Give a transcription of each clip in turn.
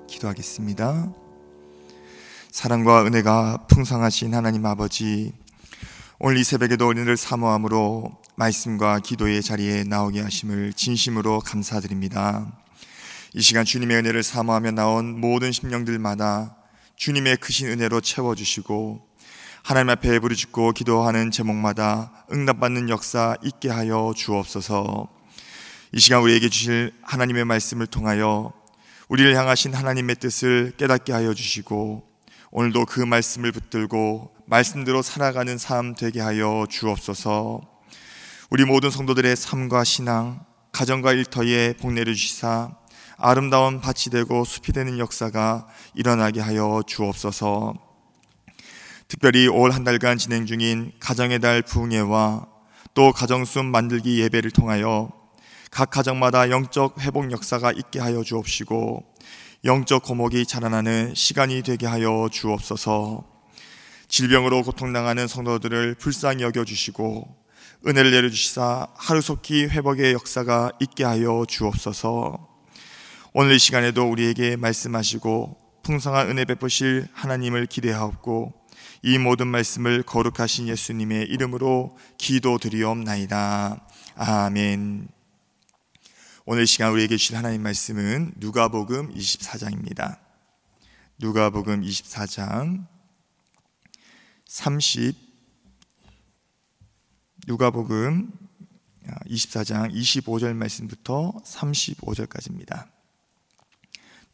기도하겠습니다. 사랑과 은혜가 풍성하신 하나님 아버지, 오늘 이 새벽에도 우리를 사모함으로 말씀과 기도의 자리에 나오게 하심을 진심으로 감사드립니다. 이 시간 주님의 은혜를 사모하며 나온 모든 심령들마다 주님의 크신 은혜로 채워주시고 하나님 앞에 부르짖고 기도하는 제목마다 응답받는 역사 있게 하여 주옵소서. 이 시간 우리에게 주실 하나님의 말씀을 통하여 우리를 향하신 하나님의 뜻을 깨닫게 하여 주시고 오늘도 그 말씀을 붙들고 말씀대로 살아가는 삶 되게 하여 주옵소서. 우리 모든 성도들의 삶과 신앙, 가정과 일터에 복내려 주시사 아름다운 밭이 되고 숲이 되는 역사가 일어나게 하여 주옵소서. 특별히 올 한 달간 진행 중인 가정의 달 부흥회와 또 가정숲 만들기 예배를 통하여 각 가정마다 영적 회복 역사가 있게 하여 주옵시고 영적 고목이 자라나는 시간이 되게 하여 주옵소서. 질병으로 고통당하는 성도들을 불쌍히 여겨주시고 은혜를 내려주시사 하루속히 회복의 역사가 있게 하여 주옵소서. 오늘 이 시간에도 우리에게 말씀하시고 풍성한 은혜 베푸실 하나님을 기대하옵고 이 모든 말씀을 거룩하신 예수님의 이름으로 기도드리옵나이다. 아멘. 오늘 이 시간 우리에게 주실 하나님 말씀은 누가복음 24장입니다. 누가복음 24장 누가복음 24장 25절 말씀부터 35절까지입니다.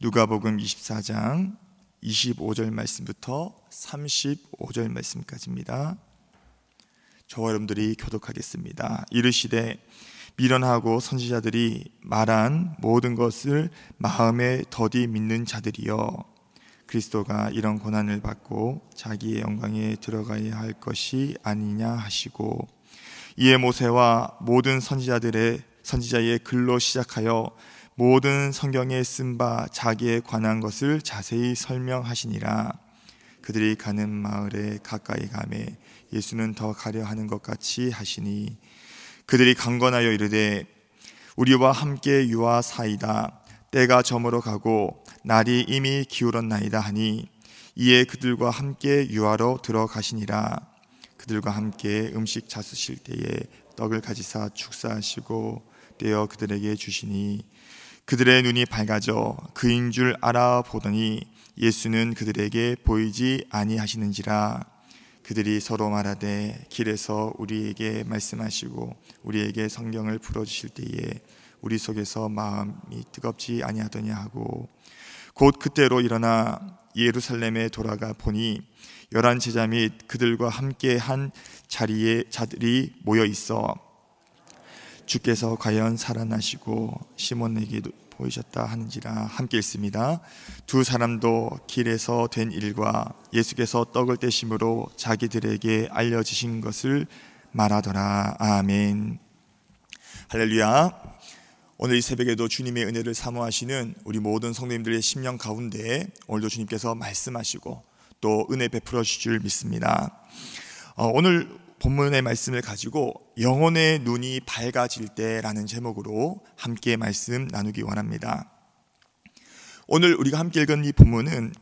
누가복음 24장 25절 말씀부터 35절 말씀까지입니다. 저와 여러분들이 교독하겠습니다. 이르시되 미련하고 선지자들이 말한 모든 것을 마음에 더디 믿는 자들이여 그리스도가 이런 고난을 받고 자기의 영광에 들어가야 할 것이 아니냐 하시고 이에 모세와 모든 선지자의 글로 시작하여 모든 성경에 쓴 바 자기에 관한 것을 자세히 설명하시니라. 그들이 가는 마을에 가까이 가매 예수는 더 가려 하는 것 같이 하시니 그들이 강건하여 이르되 우리와 함께 유하사이다. 때가 저물어 가고 날이 이미 기울었나이다 하니 이에 그들과 함께 유하로 들어가시니라. 그들과 함께 음식 잡수실 때에 떡을 가지사 축사하시고 떼어 그들에게 주시니 그들의 눈이 밝아져 그인 줄 알아보더니 예수는 그들에게 보이지 아니하시는지라. 그들이 서로 말하되 길에서 우리에게 말씀하시고 우리에게 성경을 풀어주실 때에 우리 속에서 마음이 뜨겁지 아니하더냐 하고 곧 그때로 일어나 예루살렘에 돌아가 보니 11 제자 및 그들과 함께 한 자들이 모여 있어 주께서 과연 살아나시고 시몬에게 보이셨다 하는지라. 함께 읽습니다. 두 사람도 길에서 된 일과 예수께서 떡을 떼심으로 자기들에게 알려주신 것을 말하더라. 아멘. 할렐루야. 오늘 이 새벽에도 주님의 은혜를 사모하시는 우리 모든 성도님들의 심령 가운데 오늘도 주님께서 말씀하시고 또 은혜 베풀어 주실 줄 믿습니다. 오늘 본문의 말씀을 가지고 영혼의 눈이 밝아질 때라는 제목으로 함께 말씀 나누기 원합니다. 오늘 우리가 함께 읽은 이 본문은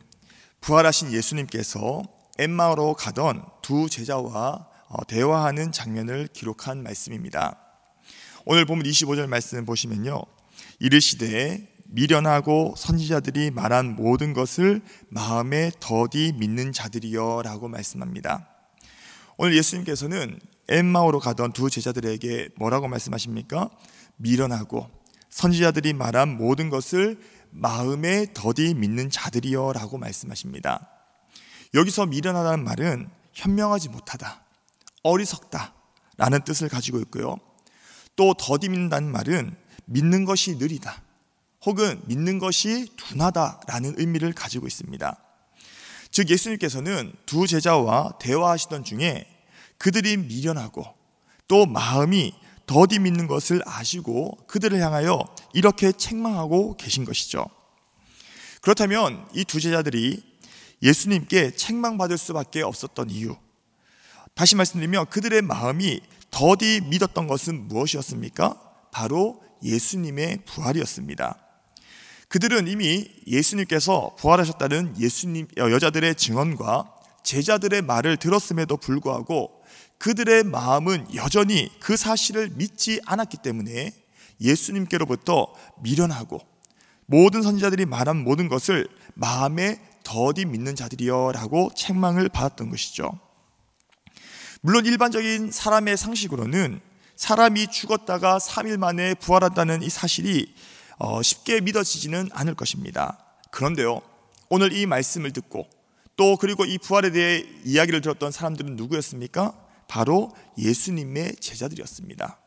부활하신 예수님께서 엠마오로 가던 두 제자와 대화하는 장면을 기록한 말씀입니다. 오늘 본문 25절 말씀 보시면요, 이르시되 미련하고 선지자들이 말한 모든 것을 마음에 더디 믿는 자들이여 라고 말씀합니다. 오늘 예수님께서는 엠마오로 가던 두 제자들에게 뭐라고 말씀하십니까? 미련하고 선지자들이 말한 모든 것을 마음에 더디 믿는 자들이여 라고 말씀하십니다. 여기서 미련하다는 말은 현명하지 못하다, 어리석다 라는 뜻을 가지고 있고요, 또 더디 믿는다는 말은 믿는 것이 느리다 혹은 믿는 것이 둔하다 라는 의미를 가지고 있습니다. 즉 예수님께서는 두 제자와 대화하시던 중에 그들이 미련하고 또 마음이 더디 믿는 것을 아시고 그들을 향하여 이렇게 책망하고 계신 것이죠. 그렇다면 이 두 제자들이 예수님께 책망받을 수밖에 없었던 이유, 다시 말씀드리면 그들의 마음이 더디 믿었던 것은 무엇이었습니까? 바로 예수님의 부활이었습니다. 그들은 이미 예수님께서 부활하셨다는 여자들의 증언과 제자들의 말을 들었음에도 불구하고 그들의 마음은 여전히 그 사실을 믿지 않았기 때문에 예수님께로부터 미련하고 모든 선지자들이 말한 모든 것을 마음에 더디 믿는 자들이여 라고 책망을 받았던 것이죠. 물론 일반적인 사람의 상식으로는 사람이 죽었다가 3일 만에 부활한다는 이 사실이 쉽게 믿어지지는 않을 것입니다. 그런데요, 오늘 이 말씀을 듣고 또 그리고 이 부활에 대해 이야기를 들었던 사람들은 누구였습니까? 바로 예수님의 제자들이었습니다.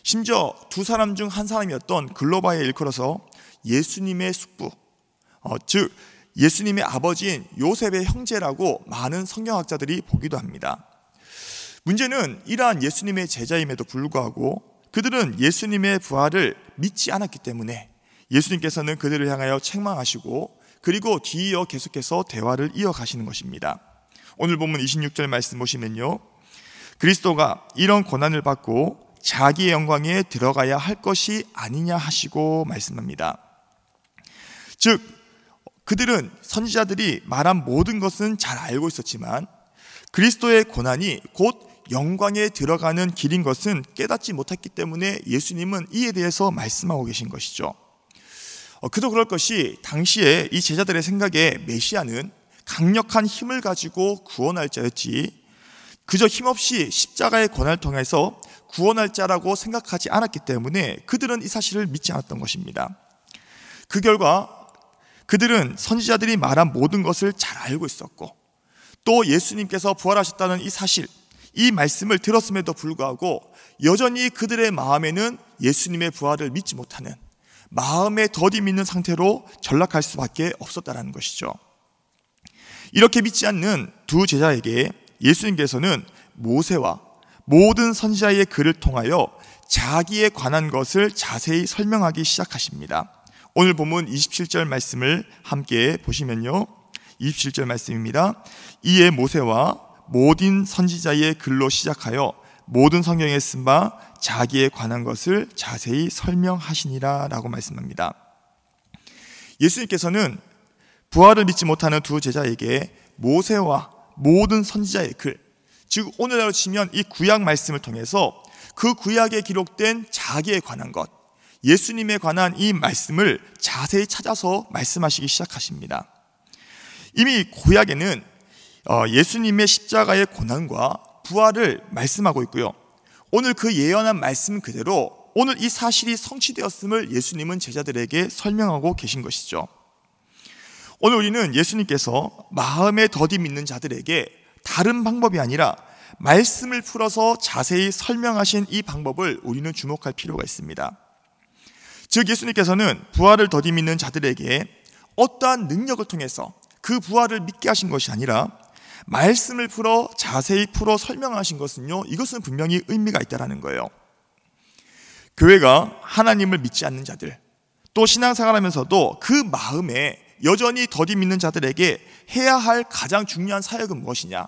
심지어 두 사람 중 한 사람이었던 글로바에 일컬어서 예수님의 숙부, 즉 예수님의 아버지인 요셉의 형제라고 많은 성경학자들이 보기도 합니다. 문제는 이러한 예수님의 제자임에도 불구하고 그들은 예수님의 부활을 믿지 않았기 때문에 예수님께서는 그들을 향하여 책망하시고 그리고 뒤이어 계속해서 대화를 이어가시는 것입니다. 오늘 본문 26절 말씀 보시면요, 그리스도가 이런 고난을 받고 자기의 영광에 들어가야 할 것이 아니냐 하시고 말씀합니다. 즉 그들은 선지자들이 말한 모든 것은 잘 알고 있었지만 그리스도의 고난이 곧 영광에 들어가는 길인 것은 깨닫지 못했기 때문에 예수님은 이에 대해서 말씀하고 계신 것이죠. 그도 그럴 것이 당시에 이 제자들의 생각에 메시아는 강력한 힘을 가지고 구원할 자였지 그저 힘없이 십자가의 고난을 통해서 구원할 자라고 생각하지 않았기 때문에 그들은 이 사실을 믿지 않았던 것입니다. 그 결과 그들은 선지자들이 말한 모든 것을 잘 알고 있었고 또 예수님께서 부활하셨다는 이 사실, 이 말씀을 들었음에도 불구하고 여전히 그들의 마음에는 예수님의 부활을 믿지 못하는 마음에 더디 믿는 상태로 전락할 수밖에 없었다는 것이죠. 이렇게 믿지 않는 두 제자에게 예수님께서는 모세와 모든 선지자의 글을 통하여 자기에 관한 것을 자세히 설명하기 시작하십니다. 오늘 본문 27절 말씀을 함께 보시면요, 27절 말씀입니다. 이에 모세와 모든 선지자의 글로 시작하여 모든 성경에 쓴 바 자기에 관한 것을 자세히 설명하시니라 라고 말씀합니다. 예수님께서는 부활을 믿지 못하는 두 제자에게 모세와 모든 선지자의 글, 즉 오늘날로 치면 이 구약 말씀을 통해서 그 구약에 기록된 자기에 관한 것, 예수님에 관한 이 말씀을 자세히 찾아서 말씀하시기 시작하십니다. 이미 구약에는 예수님의 십자가의 고난과 부활을 말씀하고 있고요, 오늘 그 예언한 말씀 그대로 오늘 이 사실이 성취되었음을 예수님은 제자들에게 설명하고 계신 것이죠. 오늘 우리는 예수님께서 마음에 더디 믿는 자들에게 다른 방법이 아니라 말씀을 풀어서 자세히 설명하신 이 방법을 우리는 주목할 필요가 있습니다. 즉 예수님께서는 부활을 더디 믿는 자들에게 어떠한 능력을 통해서 그 부활을 믿게 하신 것이 아니라 말씀을 풀어 자세히 풀어 설명하신 것은요, 이것은 분명히 의미가 있다는 거예요. 교회가 하나님을 믿지 않는 자들, 또 신앙생활하면서도 그 마음에 여전히 더디 믿는 자들에게 해야 할 가장 중요한 사역은 무엇이냐?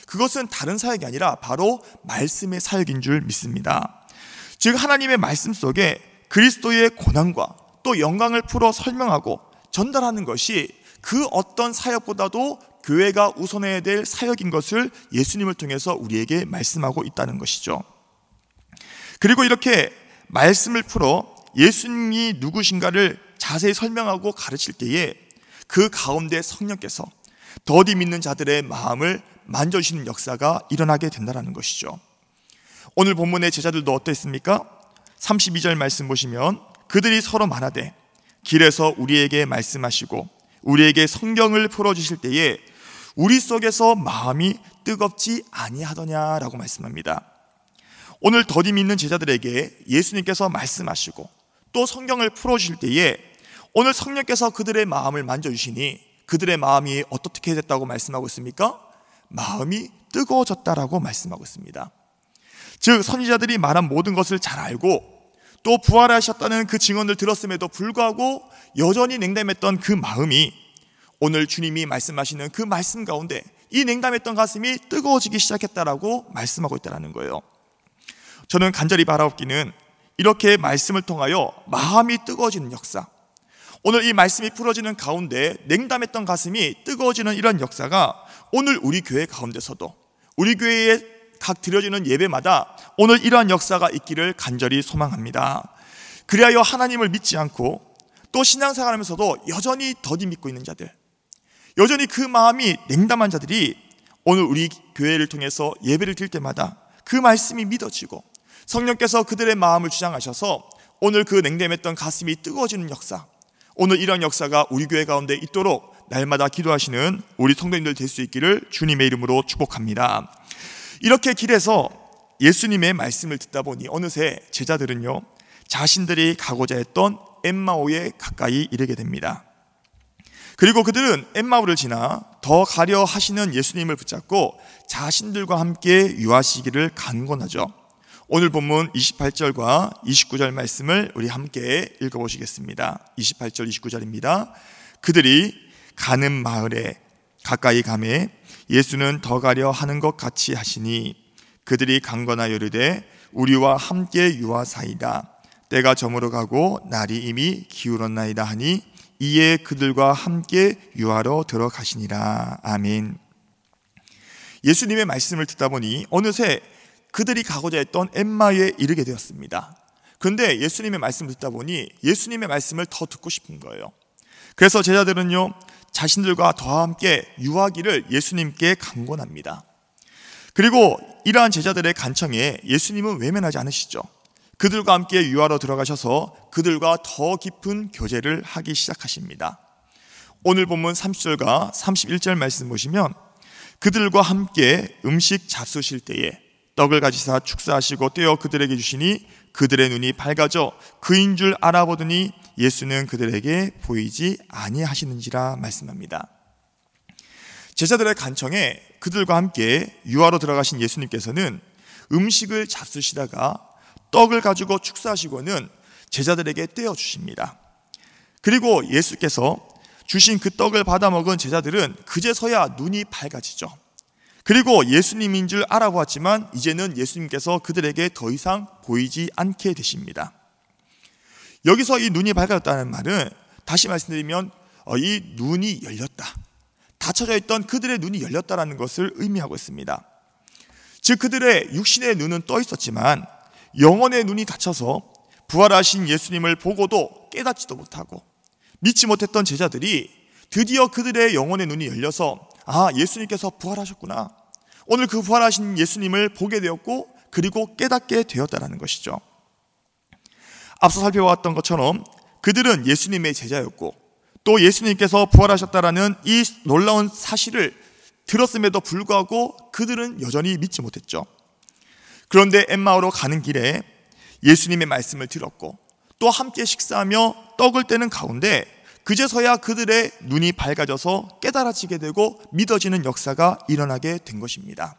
그것은 다른 사역이 아니라 바로 말씀의 사역인 줄 믿습니다. 즉 하나님의 말씀 속에 그리스도의 고난과 또 영광을 풀어 설명하고 전달하는 것이 그 어떤 사역보다도 교회가 우선해야 될 사역인 것을 예수님을 통해서 우리에게 말씀하고 있다는 것이죠. 그리고 이렇게 말씀을 풀어 예수님이 누구신가를 자세히 설명하고 가르칠 때에 그 가운데 성령께서 더디 믿는 자들의 마음을 만져주시는 역사가 일어나게 된다는 것이죠. 오늘 본문의 제자들도 어땠습니까? 32절 말씀 보시면 그들이 서로 말하되 길에서 우리에게 말씀하시고 우리에게 성경을 풀어주실 때에 우리 속에서 마음이 뜨겁지 아니하더냐라고 말씀합니다. 오늘 더디 믿는 제자들에게 예수님께서 말씀하시고 또 성경을 풀어주실 때에 오늘 성령께서 그들의 마음을 만져주시니 그들의 마음이 어떻게 됐다고 말씀하고 있습니까? 마음이 뜨거워졌다라고 말씀하고 있습니다. 즉 선지자들이 말한 모든 것을 잘 알고 또 부활하셨다는 그 증언을 들었음에도 불구하고 여전히 냉담했던 그 마음이 오늘 주님이 말씀하시는 그 말씀 가운데 이 냉담했던 가슴이 뜨거워지기 시작했다라고 말씀하고 있다는 거예요. 저는 간절히 바라옵기는 이렇게 말씀을 통하여 마음이 뜨거워지는 역사, 오늘 이 말씀이 풀어지는 가운데 냉담했던 가슴이 뜨거워지는 이런 역사가 오늘 우리 교회 가운데서도, 우리 교회에 각 드려지는 예배마다 오늘 이러한 역사가 있기를 간절히 소망합니다. 그리하여 하나님을 믿지 않고 또 신앙생활하면서도 여전히 더디 믿고 있는 자들, 여전히 그 마음이 냉담한 자들이 오늘 우리 교회를 통해서 예배를 드릴 때마다 그 말씀이 믿어지고 성령께서 그들의 마음을 주장하셔서 오늘 그 냉담했던 가슴이 뜨거워지는 역사, 오늘 이런 역사가 우리 교회 가운데 있도록 날마다 기도하시는 우리 성도님들 될 수 있기를 주님의 이름으로 축복합니다. 이렇게 길에서 예수님의 말씀을 듣다 보니 어느새 제자들은요, 자신들이 가고자 했던 엠마오에 가까이 이르게 됩니다. 그리고 그들은 엠마오를 지나 더 가려 하시는 예수님을 붙잡고 자신들과 함께 유하시기를 간권하죠. 오늘 본문 28절과 29절 말씀을 우리 함께 읽어보시겠습니다. 28절 29절입니다. 그들이 가는 마을에 가까이 가매 예수는 더 가려 하는 것 같이 하시니 그들이 강건하여 이르되 우리와 함께 유하사이다. 때가 저물어 가고 날이 이미 기울었나이다 하니 이에 그들과 함께 유하러 들어가시니라. 아멘. 예수님의 말씀을 듣다 보니 어느새 그들이 가고자 했던 엠마오에 이르게 되었습니다. 그런데 예수님의 말씀을 듣다 보니 예수님의 말씀을 더 듣고 싶은 거예요. 그래서 제자들은요, 자신들과 더 함께 유하기를 예수님께 간권합니다. 그리고 이러한 제자들의 간청에 예수님은 외면하지 않으시죠. 그들과 함께 유하러 들어가셔서 그들과 더 깊은 교제를 하기 시작하십니다. 오늘 본문 30절과 31절 말씀 보시면 그들과 함께 음식 잡수실 때에 떡을 가지사 축사하시고 떼어 그들에게 주시니 그들의 눈이 밝아져 그인 줄 알아보더니 예수는 그들에게 보이지 아니하시는지라 말씀합니다. 제자들의 간청에 그들과 함께 유하로 들어가신 예수님께서는 음식을 잡수시다가 떡을 가지고 축사하시고는 제자들에게 떼어 주십니다. 그리고 예수께서 주신 그 떡을 받아 먹은 제자들은 그제서야 눈이 밝아지죠. 그리고 예수님인 줄 알아보았지만 이제는 예수님께서 그들에게 더 이상 보이지 않게 되십니다. 여기서 이 눈이 밝아졌다는 말은 다시 말씀드리면 이 눈이 열렸다, 닫혀져 있던 그들의 눈이 열렸다는 것을 의미하고 있습니다. 즉 그들의 육신의 눈은 떠 있었지만 영혼의 눈이 닫혀서 부활하신 예수님을 보고도 깨닫지도 못하고 믿지 못했던 제자들이 드디어 그들의 영혼의 눈이 열려서 예수님께서 부활하셨구나, 오늘 그 부활하신 예수님을 보게 되었고 그리고 깨닫게 되었다는 것이죠. 앞서 살펴봤던 것처럼 그들은 예수님의 제자였고 또 예수님께서 부활하셨다라는 이 놀라운 사실을 들었음에도 불구하고 그들은 여전히 믿지 못했죠. 그런데 엠마오로 가는 길에 예수님의 말씀을 들었고 또 함께 식사하며 떡을 떼는 가운데 그제서야 그들의 눈이 밝아져서 깨달아지게 되고 믿어지는 역사가 일어나게 된 것입니다.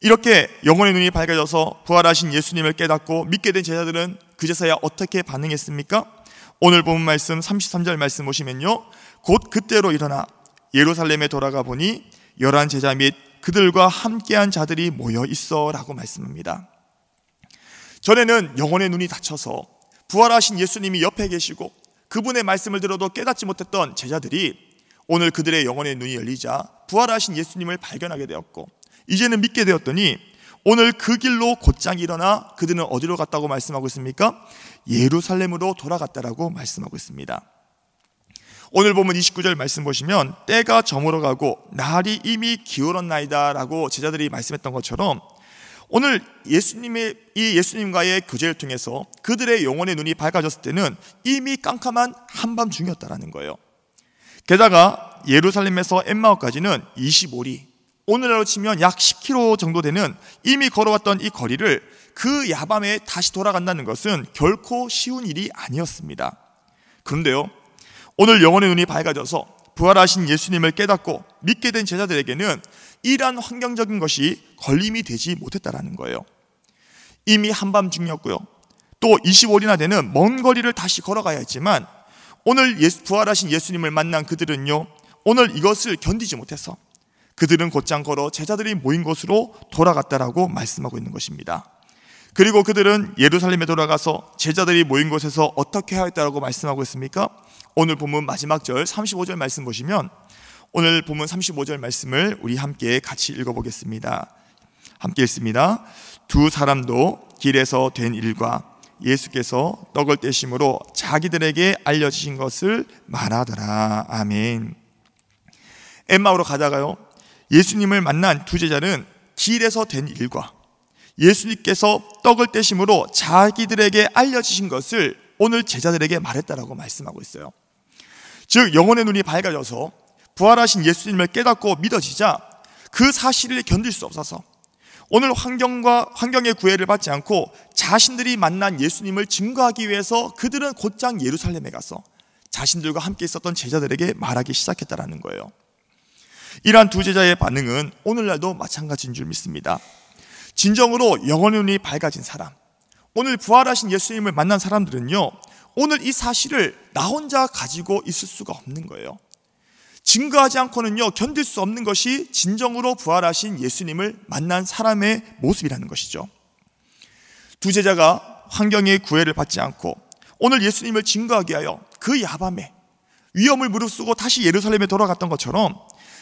이렇게 영혼의 눈이 밝아져서 부활하신 예수님을 깨닫고 믿게 된 제자들은 그제서야 어떻게 반응했습니까? 오늘 본 말씀 33절 말씀 보시면요, 곧 그때로 일어나 예루살렘에 돌아가 보니 11 제자 및 그들과 함께한 자들이 모여 있어 라고 말씀합니다. 전에는 영혼의 눈이 닫혀서 부활하신 예수님이 옆에 계시고 그분의 말씀을 들어도 깨닫지 못했던 제자들이 오늘 그들의 영혼의 눈이 열리자 부활하신 예수님을 발견하게 되었고 이제는 믿게 되었더니 오늘 그 길로 곧장 일어나 그들은 어디로 갔다고 말씀하고 있습니까? 예루살렘으로 돌아갔다라고 말씀하고 있습니다. 오늘 보면 29절 말씀 보시면 때가 저물어 가고 날이 이미 기울었나이다 라고 제자들이 말씀했던 것처럼 오늘 예수님과의 교제를 통해서 그들의 영혼의 눈이 밝아졌을 때는 이미 깜깜한 한밤중이었다라는 거예요. 게다가 예루살렘에서 엠마오까지는 25리, 오늘날로 치면 약 10km 정도 되는 이미 걸어왔던 이 거리를 그 야밤에 다시 돌아간다는 것은 결코 쉬운 일이 아니었습니다. 그런데요, 오늘 영혼의 눈이 밝아져서 부활하신 예수님을 깨닫고 믿게 된 제자들에게는 이러한 환경적인 것이 걸림이 되지 못했다라는 거예요. 이미 한밤중이었고요, 또 25리나 되는 먼 거리를 다시 걸어가야 했지만 오늘 부활하신 예수님을 만난 그들은요, 오늘 이것을 견디지 못해서 그들은 곧장 걸어 제자들이 모인 곳으로 돌아갔다라고 말씀하고 있는 것입니다. 그리고 그들은 예루살렘에 돌아가서 제자들이 모인 곳에서 어떻게 하였다라고 말씀하고 있습니까? 오늘 본문 마지막 절 35절 말씀 보시면 오늘 본문 35절 말씀을 우리 함께 같이 읽어보겠습니다. 함께 읽습니다. 두 사람도 길에서 된 일과 예수께서 떡을 떼심으로 자기들에게 알려주신 것을 말하더라. 아멘. 엠마오로 가다가요, 예수님을 만난 두 제자는 길에서 된 일과 예수님께서 떡을 떼심으로 자기들에게 알려주신 것을 오늘 제자들에게 말했다라고 말씀하고 있어요. 즉 영혼의 눈이 밝아져서 부활하신 예수님을 깨닫고 믿어지자 그 사실을 견딜 수 없어서 오늘 환경의 구애를 받지 않고 자신들이 만난 예수님을 증거하기 위해서 그들은 곧장 예루살렘에 가서 자신들과 함께 있었던 제자들에게 말하기 시작했다라는 거예요. 이러한 두 제자의 반응은 오늘날도 마찬가지인 줄 믿습니다. 진정으로 영혼의 눈이 밝아진 사람, 오늘 부활하신 예수님을 만난 사람들은요, 오늘 이 사실을 나 혼자 가지고 있을 수가 없는 거예요. 증거하지 않고는요 견딜 수 없는 것이 진정으로 부활하신 예수님을 만난 사람의 모습이라는 것이죠. 두 제자가 환경의 구애를 받지 않고 오늘 예수님을 증거하기 위하여 그 야밤에 위험을 무릅쓰고 다시 예루살렘에 돌아갔던 것처럼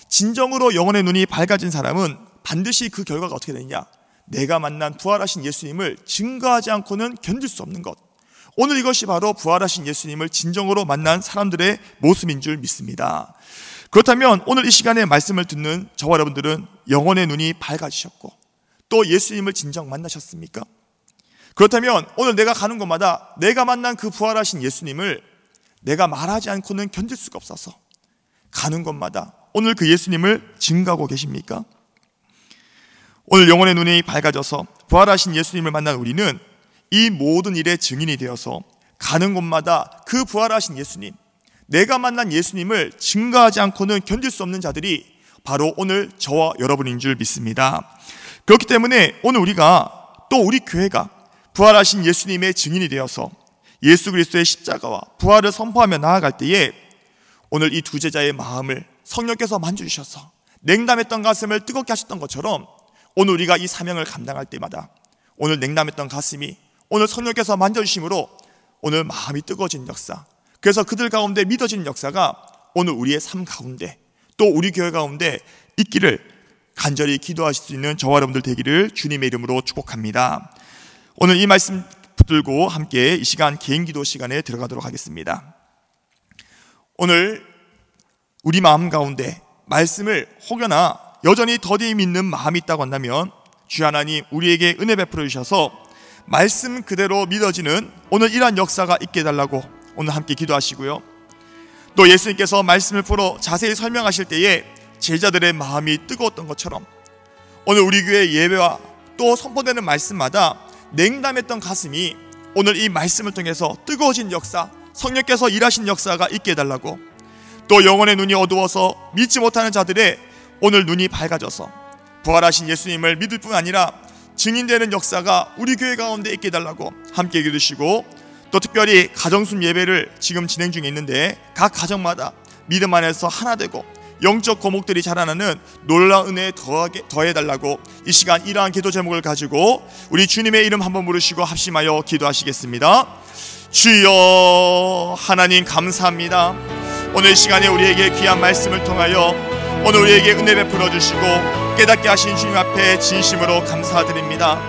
진정으로 영혼의 눈이 밝아진 사람은 반드시 그 결과가 어떻게 되느냐, 내가 만난 부활하신 예수님을 증거하지 않고는 견딜 수 없는 것, 오늘 이것이 바로 부활하신 예수님을 진정으로 만난 사람들의 모습인 줄 믿습니다. 그렇다면 오늘 이 시간에 말씀을 듣는 저와 여러분들은 영혼의 눈이 밝아지셨고 또 예수님을 진정 만나셨습니까? 그렇다면 오늘 내가 가는 곳마다 내가 만난 그 부활하신 예수님을 내가 말하지 않고는 견딜 수가 없어서 가는 곳마다 오늘 그 예수님을 증거하고 계십니까? 오늘 영혼의 눈이 밝아져서 부활하신 예수님을 만난 우리는 이 모든 일의 증인이 되어서 가는 곳마다 그 부활하신 예수님, 내가 만난 예수님을 증거하지 않고는 견딜 수 없는 자들이 바로 오늘 저와 여러분인 줄 믿습니다. 그렇기 때문에 오늘 우리가 또 우리 교회가 부활하신 예수님의 증인이 되어서 예수 그리스도의 십자가와 부활을 선포하며 나아갈 때에 오늘 이 두 제자의 마음을 성령께서 만져주셔서 냉담했던 가슴을 뜨겁게 하셨던 것처럼 오늘 우리가 이 사명을 감당할 때마다 오늘 냉담했던 가슴이 오늘 성령께서 만져주심으로 오늘 마음이 뜨거워지는 역사, 그래서 그들 가운데 믿어지는 역사가 오늘 우리의 삶 가운데 또 우리 교회 가운데 있기를 간절히 기도하실 수 있는 저와 여러분들 되기를 주님의 이름으로 축복합니다. 오늘 이 말씀 붙들고 함께 이 시간 개인 기도 시간에 들어가도록 하겠습니다. 오늘 우리 마음 가운데 말씀을 혹여나 여전히 더디 믿는 마음이 있다고 한다면 주 하나님 우리에게 은혜 베풀어 주셔서 말씀 그대로 믿어지는 오늘 이러한 역사가 있게 해달라고 오늘 함께 기도하시고요, 또 예수님께서 말씀을 풀어 자세히 설명하실 때에 제자들의 마음이 뜨거웠던 것처럼 오늘 우리 교회 예배와 또 선포되는 말씀마다 냉담했던 가슴이 오늘 이 말씀을 통해서 뜨거워진 역사, 성령께서 일하신 역사가 있게 해달라고, 또 영혼의 눈이 어두워서 믿지 못하는 자들의 오늘 눈이 밝아져서 부활하신 예수님을 믿을 뿐 아니라 증인되는 역사가 우리 교회 가운데 있게 해달라고 함께 기도하시고, 또 특별히 가정순 예배를 지금 진행 중에 있는데 각 가정마다 믿음 안에서 하나 되고 영적 거목들이 자라나는 놀라운 은혜에 더해달라고 이 시간 이러한 기도 제목을 가지고 우리 주님의 이름 한번 부르시고 합심하여 기도하시겠습니다. 주여 하나님 감사합니다. 오늘 시간에 우리에게 귀한 말씀을 통하여 오늘 우리에게 은혜 베풀어 주시고 깨닫게 하신 주님 앞에 진심으로 감사드립니다.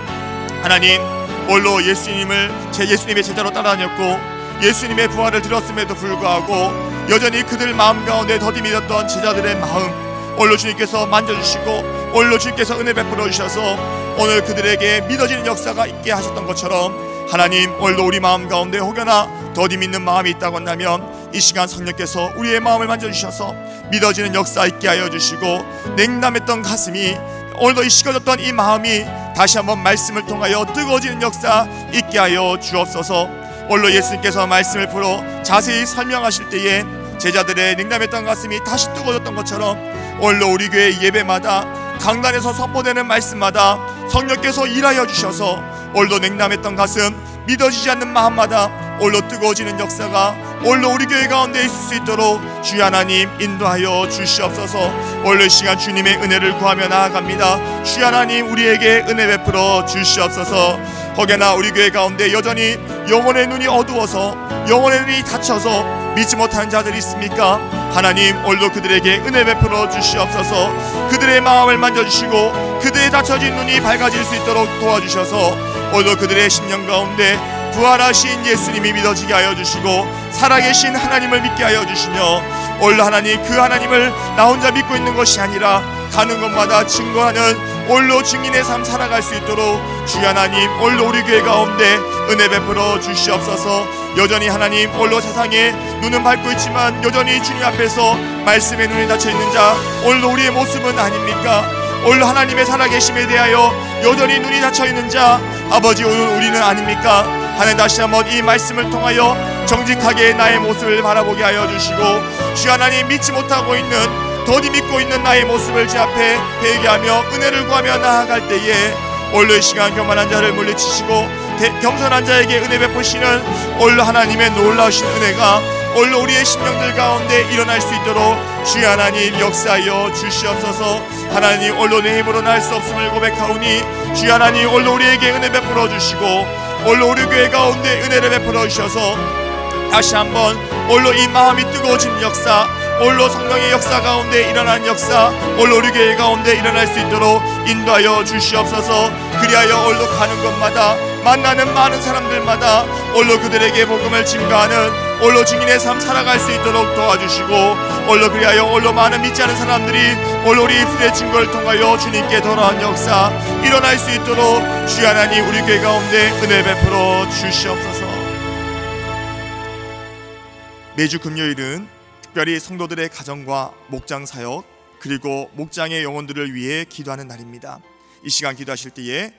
하나님, 홀로 예수님의 제자로 따라다녔고 예수님의 부활을 들었음에도 불구하고 여전히 그들 마음 가운데 더디 믿었던 제자들의 마음 오늘 주님께서 만져주시고 오늘 주님께서 은혜 베풀어 주셔서 오늘 그들에게 믿어지는 역사가 있게 하셨던 것처럼 하나님, 오늘도 우리 마음 가운데 혹여나 더디 믿는 마음이 있다고 한다면 이 시간 성령께서 우리의 마음을 만져주셔서 믿어지는 역사 있게 하여 주시고 냉담했던 가슴이 오늘도 식어졌던 이 마음이 다시 한번 말씀을 통하여 뜨거워지는 역사 있게 하여 주옵소서. 오늘도 예수님께서 말씀을 풀어 자세히 설명하실 때에 제자들의 냉담했던 가슴이 다시 뜨거워졌던 것처럼 오늘도 우리 교회 예배마다 강단에서 선포되는 말씀마다 성령께서 일하여 주셔서 오늘도 냉담했던 가슴, 믿어지지 않는 마음마다 오늘도 뜨거워지는 역사가 오늘도 우리 교회 가운데 있을 수 있도록 주 하나님 인도하여 주시옵소서. 오늘 시간 주님의 은혜를 구하며 나아갑니다. 주 하나님 우리에게 은혜 베풀어 주시옵소서. 혹여나 우리 교회 가운데 여전히 영혼의 눈이 어두워서 영혼의 눈이 닫혀서 믿지 못하는 자들이 있습니까? 하나님, 오늘도 그들에게 은혜 베풀어 주시옵소서. 그들의 마음을 만져주시고 그들의 닫혀진 눈이 밝아질 수 있도록 도와주셔서 오늘도 그들의 심령 가운데 부활하신 예수님이 믿어지게 하여 주시고 살아계신 하나님을 믿게 하여 주시며, 오늘 하나님, 그 하나님을 나 혼자 믿고 있는 것이 아니라 가는 곳마다 증거하는 오늘로 증인의 삶 살아갈 수 있도록 주여 하나님, 오늘도 우리 교회 가운데 은혜 베풀어 주시옵소서. 여전히 하나님, 오늘로 세상에 눈은 밝고 있지만 여전히 주님 앞에서 말씀의 눈이 닫혀 있는 자, 오늘도 우리의 모습은 아닙니까? 오늘 하나님의 살아계심에 대하여 여전히 눈이 닫혀 있는 자, 아버지, 오늘 우리는 아닙니까? 하나님, 다시 한번 이 말씀을 통하여 정직하게 나의 모습을 바라보게 하여 주시고, 주 하나님, 믿지 못하고 있는, 더디 믿고 있는 나의 모습을 제 앞에 회개하며 은혜를 구하며 나아갈 때에 오늘 이 시간 교만한 자를 물리치시고 겸손한 자에게 은혜 베푸시는 오늘 하나님의 놀라우신 은혜가 오늘 우리의 심령들 가운데 일어날 수 있도록 주여 하나님 역사하여 주시옵소서. 하나님, 오늘 내 힘으로는 할 수 없음을 고백하오니 주여 하나님, 오늘 우리에게 은혜 베풀어 주시고 오늘 우리 교회 가운데 은혜를 베풀어 주셔서 다시 한번 오늘 이 마음이 뜨거워진 역사, 오늘 성령의 역사 가운데 일어난 역사, 오늘 우리 교회 가운데 일어날 수 있도록 인도하여 주시옵소서. 그리하여 오늘 가는 곳마다 만나는 많은 사람들마다 오늘 그들에게 복음을 증거하는 오늘 증인의 삶 살아갈 수 있도록 도와주시고, 오늘 그리하여 오늘 많은 믿지 않은 사람들이 오늘 우리 입술의 증거를 통하여 주님께 돌아온 역사 일어날 수 있도록 주여 하나님, 우리 교회 가운데 은혜 베풀어 주시옵소서. 매주 금요일은 특별히 성도들의 가정과 목장 사역, 그리고 목장의 영혼들을 위해 기도하는 날입니다. 이 시간 기도하실 때에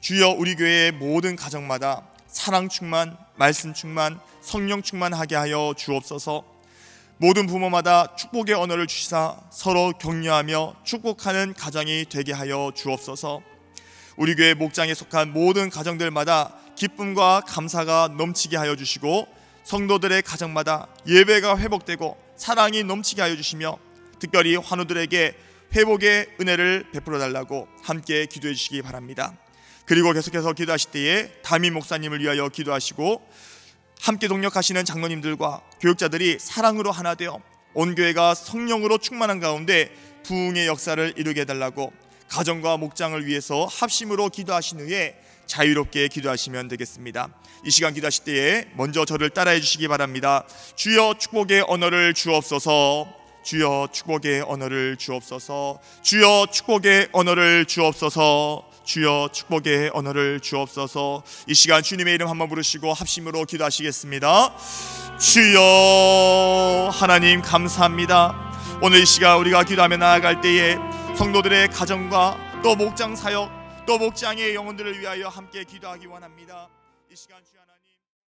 주여 우리 교회의 모든 가정마다 사랑 충만, 말씀 충만, 성령 충만하게 하여 주옵소서. 모든 부모마다 축복의 언어를 주시사 서로 격려하며 축복하는 가정이 되게 하여 주옵소서. 우리 교회 목장에 속한 모든 가정들마다 기쁨과 감사가 넘치게 하여 주시고, 성도들의 가정마다 예배가 회복되고 사랑이 넘치게 하여 주시며, 특별히 환우들에게 회복의 은혜를 베풀어 달라고 함께 기도해 주시기 바랍니다. 그리고 계속해서 기도하실 때에 담임 목사님을 위하여 기도하시고, 함께 동력하시는 장로님들과 교육자들이 사랑으로 하나 되어 온 교회가 성령으로 충만한 가운데 부흥의 역사를 이루게 해달라고 가정과 목장을 위해서 합심으로 기도하신 후에 자유롭게 기도하시면 되겠습니다. 이 시간 기도하실 때에 먼저 저를 따라해 주시기 바랍니다. 주여 축복의 언어를 주옵소서. 주여 축복의 언어를 주옵소서. 주여 축복의 언어를 주옵소서. 주여 축복의 언어를 주옵소서. 이 시간 주님의 이름 한번 부르시고 합심으로 기도하시겠습니다. 주여 하나님 감사합니다. 오늘 이 시간 우리가 기도하며 나아갈 때에 성도들의 가정과 또 목장 사역, 또 목장의 영혼들을 위하여 함께 기도하기 원합니다. 이 시간 주 하나님